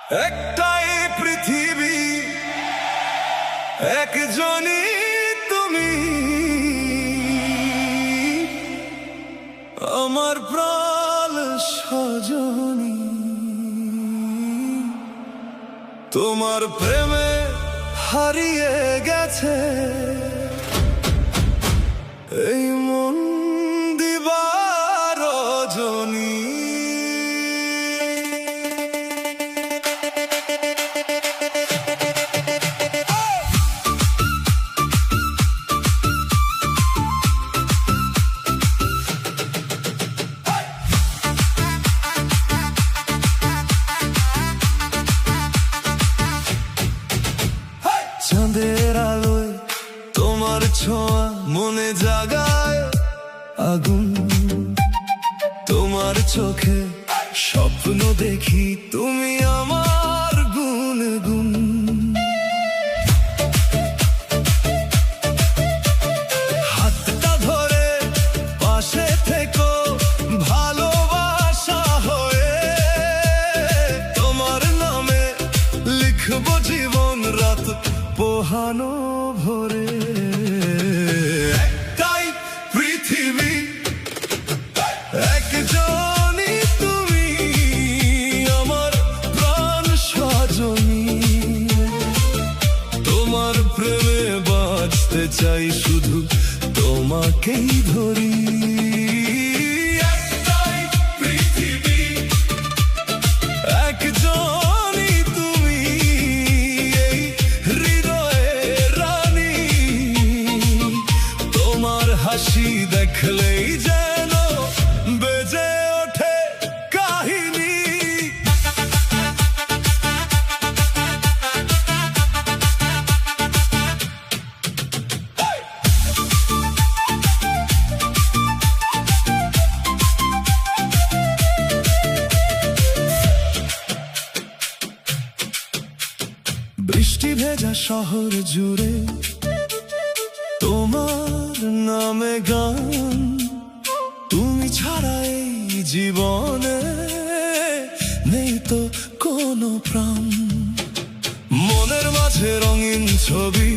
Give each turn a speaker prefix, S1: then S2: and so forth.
S1: একটাই পৃথিবী, একজনই তুমি, আমার প্রাণ সজনী। তোমার প্রেমে হারিয়ে গেছে এই মন দিবার রজনী। চাঁদের আলোয় তোমার ছোঁয়া মনে জাগায় আগুন, তোমার চোখে স্বপ্ন দেখি তুমি আমার গুনগুন। হাতটা ধরে পাশে থেকো ভালোবাসা হয়ে, তোমার নামে লিখবো জীবন রাত পোহানো ভরে। একটাই পৃথিবী, একজনই তুমি, আমার প্রাণ সজনী। তোমার প্রেমে বাঁচতে চাই শুধু তোমাকেই ধরি। একটাই পৃথিবী, একজনই তুমি, এই হৃদয়ের রানী। তোমার হাসি দেখলেই যেন বেজে ওঠে কাহিনী। বৃষ্টি ভেজা শহর জুড়ে তোমার নামে গান, তুমি ছাড়া এই জীবনে নেই তো কোনো প্রাণ। মনের মাঝে রঙিন ছবি